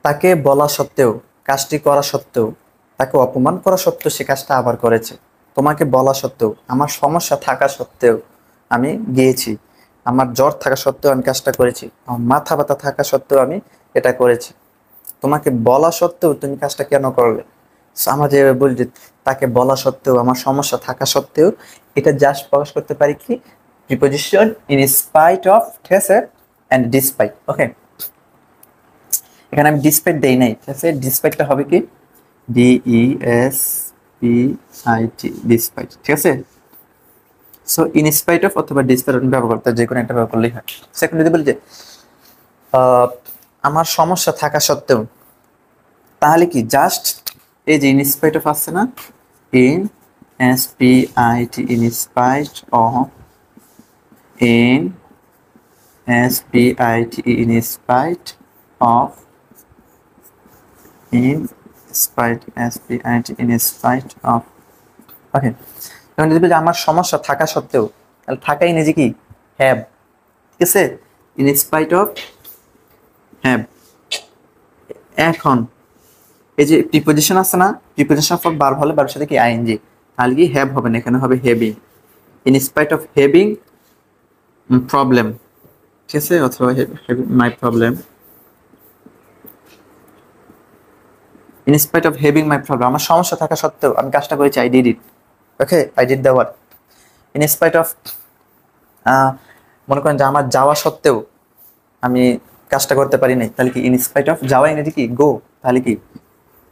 তাকে বলা সত্ত্বেও, কাজটি করা সত্ত্বেও, তাকে অপমান করা সত্ত্বেও সে কাজটা আবার করেছে। তোমাকে বলা সত্ত্বেও, আমার সমস্যা থাকা সত্ত্বেও আমি গিয়েছি, আমার জ্বর থাকা সত্ত্বেও আমি কাজটা করেছি, আমার মাথা ব্যথা থাকা সত্ত্বেও আমি এটা করেছি। তোমাকে বলা সত্ত্বেও তুমি কাজটা কেন করলে? So, আমরা যে বলি যে তাকে বলা সত্ত্বেও, আমার সমস্যা থাকা সত্ত্বেও, এটা জাস্ট প্রকাশ করতে পারি কি প্রিপোজিশন ইন স্পাইট অফ, ঠিক আছে, এন্ড ডিসপাইট। ওকে, এখানে আমি ডিসপাইট দেই নাই, ঠিক আছে। ডিসপাইটটা হবে কি DESPIT, ডিসপাইট, ঠিক আছে। সো ইন স্পাইট অফ অথবা ডিসপাইট ব্যবহার করতে যে কোনো একটা ব্যবহার করলেই হয়। সেকেন্ড যদি বলি যে আমার সমস্যা থাকা সত্ত্বেও, তাহলে কি জাস্ট এই যে ইন স্পাইট অফ আসছে না, in SPIT, in spite of, in SPIT, in spite of, in spite, SPIT, in spite of. Okay, এখন যদি বলি আমার সমস্যা থাকা সত্ত্বেও, তাহলে থাকা ইংরেজি কি হ্যাভ, ঠিক আছে। In spite of have. এখন এই যে প্রিপোজিশন আছে না, প্রিপোজিশন ফর ভার্ব হলে ভার্বের সাথে কি আইএনজি, তাহলে কি হ্যাভ হবে না, এখানে হবে having. In spite of having problem, ঠিক আছে, অথবা my problem. In spite of having my problem, আমার সমস্যা থাকা সত্ত্বেও আমি কাজটা করেছি, I did it. Okay, I did the work. In spite of, মনে করেন যে আমার যাওয়া সত্ত্বেও আমি কাজটা করতে পারি নাই, তাহলে কি ইন স্পাইট অফ, যাওয়া ইংরেজি কি গো, তাহলে কি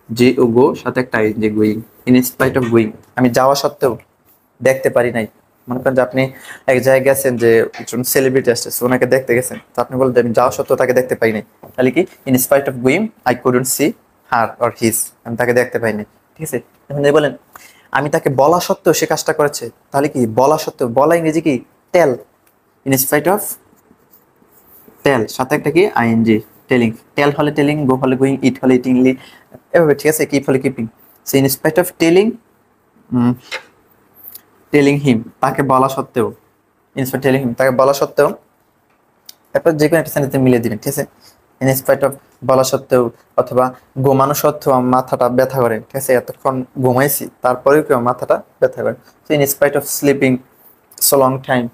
যে ও গো সাথে একটা আই যে going. In spite of going, আমি যাওয়া সত্ত্বেও দেখতে পারি নাই। মনে করেন যে আপনি এক জায়গায় গেছেন, যে একজন সেলিব্রিটি আসছে, ওনাকে দেখতে গেছেন, তো আপনি বললেন আমি যাওয়া সত্ত্বেও তাকে দেখতে পাই নাই, তাহলে কি in spite of going I couldn't see her or his, আমি তাকে দেখতে পাই নাই, ঠিক আছে। এখন যদি বলেন আমি তাকে বলা সত্ত্বেও সে কাজটা করেছে, তাহলে কি বলা সত্ত্বেও, বলা ইংরেজি কি টেল। ইন স্পাইট অফ টেল সাথে একটা কি আইএনজি, টেলিং। টেল হলে টেলিং, গো হলে গোয়িং, ইট হলে ইটিংলি, এভাবে, ঠিক আছে। কিপ হলে keeping. So in spite of telling, telling him, তাকে বলা সত্ত্বেও, ইন স্পাইট টেলিং হিম, তাকে বলা সত্ত্বেও, তারপর যে কোনো একটা সেন্টেন্সে মিলিয়ে দিবেন, ঠিক আছে। ইন স্পাইট অফ বলা সত্ত্বেও, অথবা ঘুমানো সত্ত্বেও আমার মাথাটা ব্যথা করে, ঠিক আছে, এতক্ষণ ঘুমাইছি তারপরেও কেউ মাথাটা ব্যথা করে। So in spite of sleeping so long time,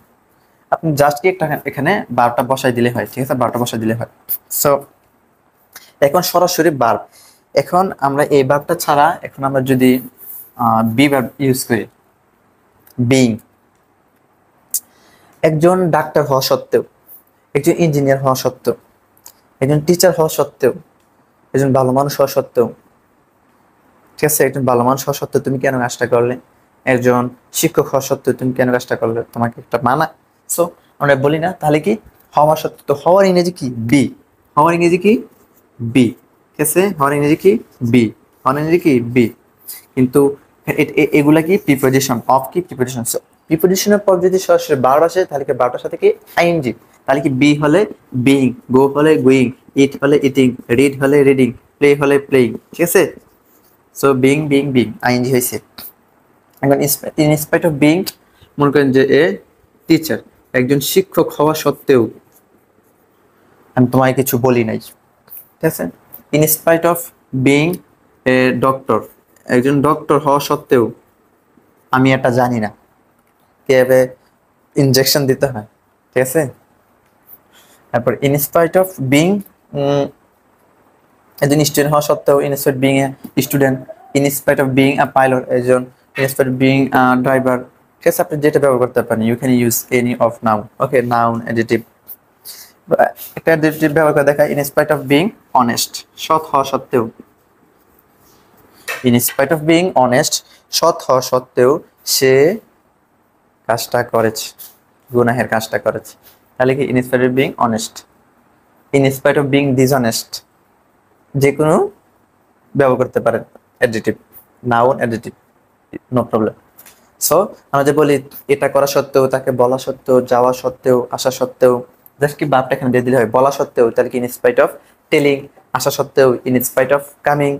আপনি জাস্ট কি একটা এখানে বারটা বসাই দিলে হয়, ঠিক আছে, বারটা বসাই দিলে হয়। সো এখন সরাসরি ভার্ব, এখন আমরা এই ভার্বটা ছাড়া এখন আমরা যদি বি ভার্ব ইউজ করি, বিং। একজন ডাক্তার হওয়া সত্ত্বেও, একজন ইঞ্জিনিয়ার হওয়া সত্ত্বেও, একজন টিচার হওয়া সত্ত্বেও, একজন ভালো মানুষ হওয়া সত্ত্বেও, ঠিক আছে, একজন ভালো মানুষ হওয়া সত্ত্বেও তুমি কেন কাজটা করলে, একজন শিক্ষক হওয়া সত্ত্বেও তুমি কেন কাজটা করলে, তোমাকে একটা মানা। সো আমরা বলি না, তাহলে কি হওয়া সত্ত্বেও, তো হওয়ার ইংরেজি কি বি, হওয়ার ইংরেজি কি বি, ঠিক আছে, হওয়ার ইংরেজি কি বি, হওয়ার ইংরেজি কি বি। কিন্তু এগুলা কি প্রিপোজিশন অফ, কি প্রিপোজিশন। প্রিপোজিশনের পর যদি সরাসরি ভার্ব আসে, তাহলে কি ভার্বটার সাথে কি আইএনজি, তাহলে কি বি হলে বিং, গো হলে গোয়িং, ইট হলে ইটিং, রিড হলে রিডিং, প্লে হলে প্লেইং, ঠিক আছে। So being being being ING হয়েছে। এখন ইন স্পাইট অফ বিং, মনে করেন যে এ টিচার, একজন শিক্ষক হওয়া সত্ত্বেও আমি তোমায় কিছু বলি নাই, ঠিক আছে। In spite of being a doctor, একজন ডক্টর হওয়া সত্ত্বেও আমি এটা জানি না কিভাবে ইনজেকশন দিতে হয়, ঠিক আছে। তারপর ইন স্পাইট অফ বিং একজন স্টুডেন্ট হওয়া সত্ত্বেও, in spite being a student, in spite of being a pilot, একজন in spite of being driver, ঠিক আছে। আপনি যেটা ব্যবহার করতে পারেন, you can use any of noun. Okay, noun adjective, একটা অ্যাডজেক্টিভ ব্যবহার করে দেখা, in spite of being honest, সৎ হওয়া সত্ত্বেও, in spite of being honest, সৎ হওয়া সত্ত্বেও সে কাজটা করেছে, গুনাহের কাজটা করেছে, তাহলে কি in spite of being honest. In spite of being dishonest, যে কোনো ব্যবহার করতে পারেন adjective, noun adjective, no problem. So আমরা যে বলি এটা করা সত্ত্বেও, তাকে বলা সত্ত্বেও, যাওয়া সত্ত্বেও, আসা সত্ত্বেও, জাস্ট কি ভাবটা এখানে দিয়ে দিলে হয়। বলা সত্ত্বেও, তাহলে কি ইন স্পাইট অফ টেলিং, আসা সত্ত্বেও ইন স্পাইট অফ কামিং,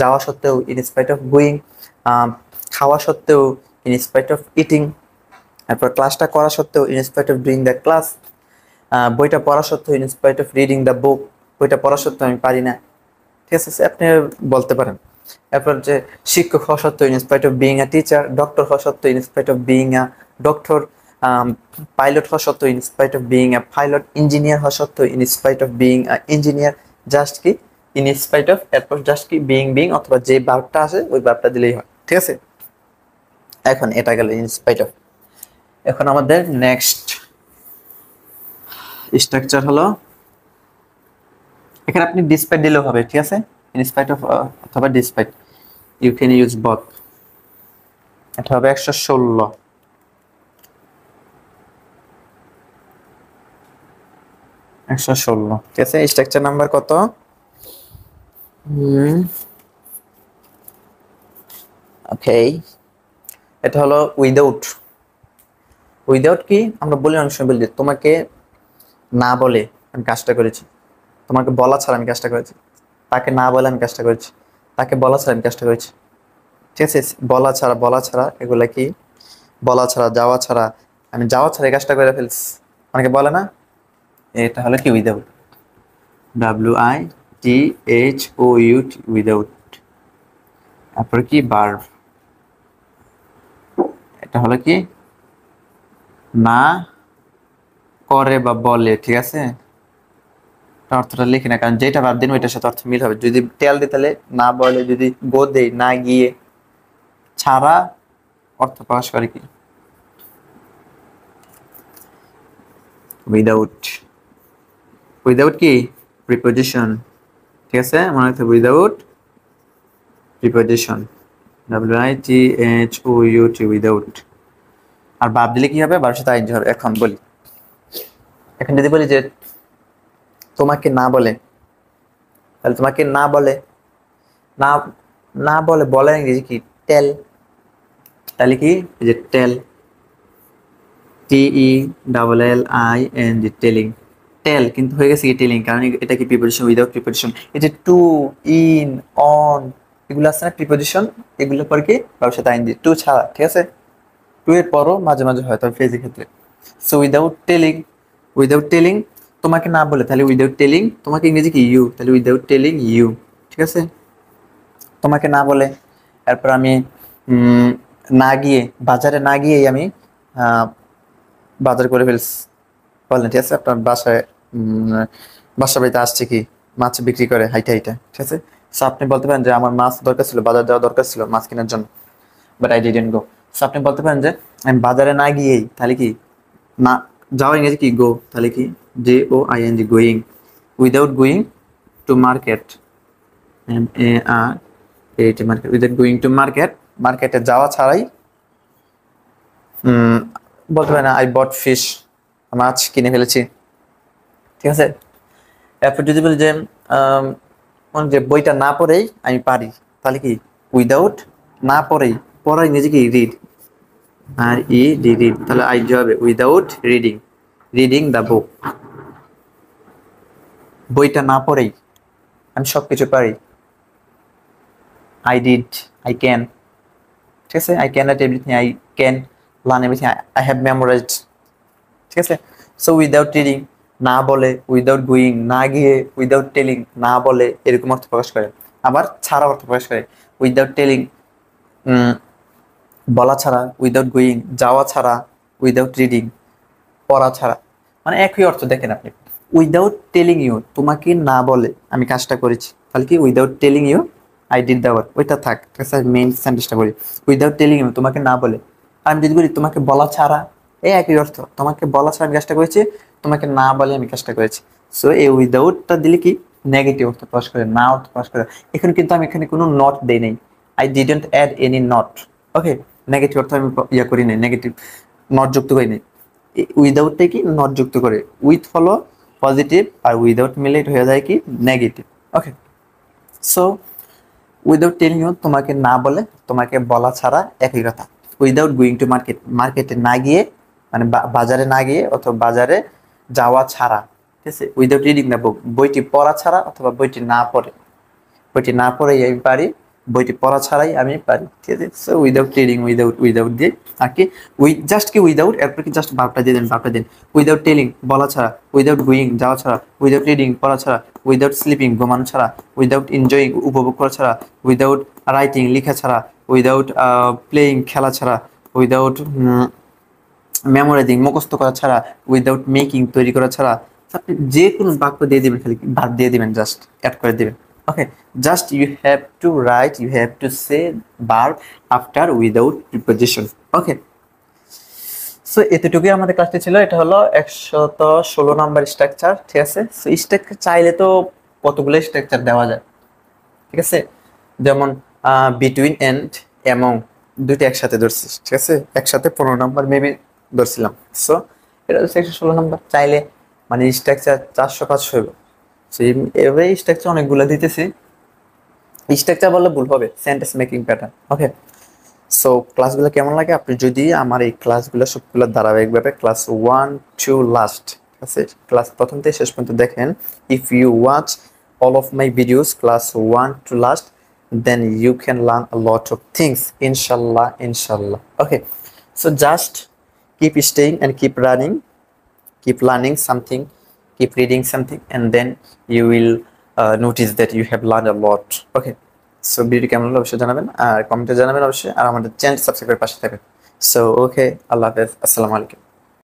যাওয়া সত্ত্বেও ইন স্পাইট অফ গোয়িং, খাওয়া সত্ত্বেও ইন স্পাইট অফ ইটিং, তারপর ক্লাসটা করা সত্ত্বেও in spite of doing the class, বইটা পড়া সত্ত্বেও in spite of reading the book, বইটা পড়া সত্ত্বেও আমি পারি না, ঠিক আছে, আপনি বলতে পারেন। এরপর যে শিক্ষক হওয়া সত্ত্বেও in spite of being a teacher, doctor হওয়া সত্ত্বেও in spite of being a doctor, pilot হওয়া সত্ত্বেও in spite of being a pilot, engineer হওয়া সত্ত্বেও in spite of being a engineer, just কি ইন স্পাইট অফ, এরপর just কি being অথবা যে ভার্বটা আছে ওই ভার্বটা দিলেই হয়। ঠিক আছে, এখন এটা গেল ইন স্পাইট অফ। এখন আমাদের নেক্সট স্ট্রাকচার হলো, এখানে আপনি ডিসপাইট দিলেও হবে। ঠিক আছে, ইন স্পাইট অফ অথবা despite, you can use both. এটা হবে 116। ঠিক আছে, স্ট্রাকচার নাম্বার কত? ওকে, এটা হলো উইদাউট। উইদাউট কি আমরা বলি, অনেক সময় বলি তোমাকে না বলে আমি কাজটা করেছি, তোমাকে বলা ছাড়া আমি কাজটা করেছি, তাকে না বলে আমি কাজটা করেছি, তাকে বলা ছাড়া আমি কাজটা করেছি। ঠিক আছে, বলা ছাড়া এগুলা কি, বলা ছাড়া, যাওয়া ছাড়া, আমি যাওয়া ছাড়া এই কাজটা করে ফেলছি, অনেকে বলে না, এটা হলো কি উইদাউট, WITHOUT, উইদাউট। তারপরে কি ভার্ব, এটা হলো কি না করে বা বলে। ঠিক আছে, অর্থটা লিখি না, কারণ যেটা ভাব দিন ওইটার সাথে অর্থ মিল হবে। যদি টেল দিই তাহলে না বলে, যদি গো দেই না গিয়ে, ছাড়া অর্থ প্রকাশ করে কি উইদাউট। উইদাউট কি প্রিপোজিশন। ঠিক আছে, মনে রাখতে উইদাউট প্রিপোজিশন, WITHOUT, উইদাউট। আর ভাব দিলে কি হবে, ভার্বের সাথে আইনজি হবে। এখন বলি, এখন যদি বলি যে তোমাকে না বলে, তাহলে তোমাকে না বলে, না না বলে, বলে ইংরেজি কি টেল, তাহলে কি যে টেল, TELLING, টেলিং। টেল কিন্তু হয়ে গেছে কি টেলিং, কারণ এটা কি প্রিপোজিশন, উইদাউট প্রিপোজিশন। এই যে টু, ইন, অন, এগুলো আছে না প্রিপোজিশন, এগুলো পর কি ভার্বের সাথে আইনজি, টু ছাড়া। ঠিক আছে, টু এর পরও মাঝে মাঝে হয়, তবে ফ্রেজের ক্ষেত্রে। সো উইদাউট টেলিং তোমাকে না বলে, তাহলে উইদাউট টেলিং তোমাকে ইংরেজি কি ইউ, তাহলে উইদাউট টেলিং ইউ। ঠিক আছে, তোমাকে না বলে, এরপর আমি না গিয়ে, বাজারে না গিয়েই আমি বাজার করে ফেলছি বললেন। ঠিক আছে, আপনার বাসায় বাসা বাড়িতে আসছে কি মাছ বিক্রি করে হাইটা হাইটা। ঠিক আছে, সো আপনি বলতে পারেন যে আমার মাছ দরকার ছিল, বাজার যাওয়া দরকার ছিল মাছ কেনার জন্য, but I didn't go. So আপনি বলতে পারেন যে আমি বাজারে না গিয়েই, তাহলে কি না যাওয়া ইংরেজি কি গো, তাহলে কি GOING, going. Without going to market, market, without going to market, মার্কেটে যাওয়া ছাড়াই বলতে পারে না আই বট ফিশ, মাছ কিনে ফেলেছি। ঠিক আছে, এরপর যদি বলি যে যে বইটা না পড়েই আমি পারি, তাহলে কি উইদাউট না পড়েই, পড়া ইংরেজি কি রিড, RED, তাহলে আই হবে উইদাউট রিডিং দ্য বুক। বইটা না পড়েই আমি সবকিছু পারি, I can। ঠিক আছে, I can at everything, I can learn everything, I have memorized। ঠিক আছে, সো উইদাউট রিডিং না বলে, উইদাউট গোয়িং না গিয়ে, উইদাউট টেলিং না বলে, এরকম অর্থ প্রকাশ করে। আবার ছাড়া অর্থ প্রকাশ করে, উইদাউট টেলিং বলা ছাড়া, উইদাউট গোয়িং যাওয়া ছাড়া, উইদাউট রিডিং পড়া ছাড়া, মানে একই অর্থ। দেখেন আপনি, উইদাউট টেলিং ইউ তোমাকে না বলে আমি কাজটা করেছি, তাহলে কি without telling you I did the work, ওইটা থাক। ঠিক আছে, মেইন সেন্টেন্সটা করি, উইদাউট টেলিং ইউ তোমাকে না বলে। আর আমি যদি বলি তোমাকে বলা ছাড়া, এই একই অর্থ, তোমাকে বলা ছাড়া আমি কাজটা করেছি, তোমাকে না বলে আমি কাজটা করেছি। সো এই উইদাউটটা দিলে কি নেগেটিভ অর্থ প্রকাশ করে, না অর্থ প্রকাশ করে। এখানে কিন্তু আমি এখানে কোনো নট দেই নাই, I didn't add any not. Okay, negative অর্থ আমি করি নাই, নেগেটিভ নট যুক্ত করি নাই। উইদাউটটা কি নট যুক্ত করে, উইথ হলো পজিটিভ আর উইদাউট মিলে এটা হয়ে যায় কি negative. Okay, so without telling you তোমাকে না বলে, তোমাকে বলা ছাড়া একই কথা। উইদাউট গোয়িং টু মার্কেট, মার্কেটে না গিয়ে, মানে বাজারে না গিয়ে অথবা বাজারে যাওয়া ছাড়া। ঠিক আছে, উইদাউট রিডিং দ্য বুক বইটি পড়া ছাড়া অথবা বইটি না পড়ে, বইটি না পড়েই আমি পারি বইটি পড়া ছাড়াই আমি পারি, ঠিক আছে। সো উইদাউট টেলিং, উইদাউট দিয়ে আর কি উইদাউট, এরপর কি জাস্ট ভাবটা দিয়ে দেন, ভাবটা দিন। উইদাউট টেলিং বলা ছাড়া, উইদাউট গোয়িং যাওয়া ছাড়া, উইদাউট রিডিং পড়া ছাড়া, উইদাউট স্লিপিং ঘুমানো ছাড়া, উইদাউট এনজয়িং উপভোগ করা ছাড়া, উইদাউট রাইটিং লেখা ছাড়া, উইদাউট প্লেয়িং খেলা ছাড়া, উইদাউট মেমোরাইজিং মুখস্থ করা ছাড়া, উইদাউট মেকিং তৈরি করা ছাড়া, আপনি যে কোনো বাক্য দিয়ে দিবেন, খালি বাদ দিয়ে দিবেন, জাস্ট অ্যাড করে দিবেন। Okay, just you have to write, you have to say verb after without preposition. Okay, so এতটুকুই আমাদের ক্লাসটি ছিল। এটা হলো 116 নাম্বার স্ট্রাকচার, ঠিক আছে। সো স্ট্রাকচার চাইলে তো কতগুলো স্ট্রাকচার দেওয়া যায়, ঠিক আছে। যেমন বিটুইন এন্ড এমং দুইটা একসাথে ধরছি, ঠিক আছে, একসাথে 15 নাম্বার মেবি ধরছিলাম। সো এটা হচ্ছে 116 নাম্বার। চাইলে মানে স্ট্রাকচার 400-500 হবে। সো এভাবে স্ট্রাকচার অনেকগুলো দিতেছি। স্ট্রাকচার বললে ভুল হবে, সেন্টেন্স মেকিং প্যাটার্ন। ওকে, সো ক্লাসগুলো কেমন লাগে, আপনি যদি আমার এই ক্লাসগুলো সবগুলো ধারাবাহিকভাবে ক্লাস 1 to লাস্ট, ঠিক আছে, ক্লাস প্রথম থেকে শেষ পর্যন্ত দেখেন, if you watch all of my videos class 1 to last, then you can learn a lot of things, inshallah. Okay, so just keep staying and keep running, keep learning something, keep reading something, and then you will notice that you have learned a lot. Okay, so video কেমন হলো অবশ্যই জানাবেন, আর কমেন্টে জানাবেন অবশ্যই, আর আমাদের channel subscribe করে পাশে থাকবেন। সো ওকে, আল্লাহ হাফেজ, আসসালামু আলাইকুম।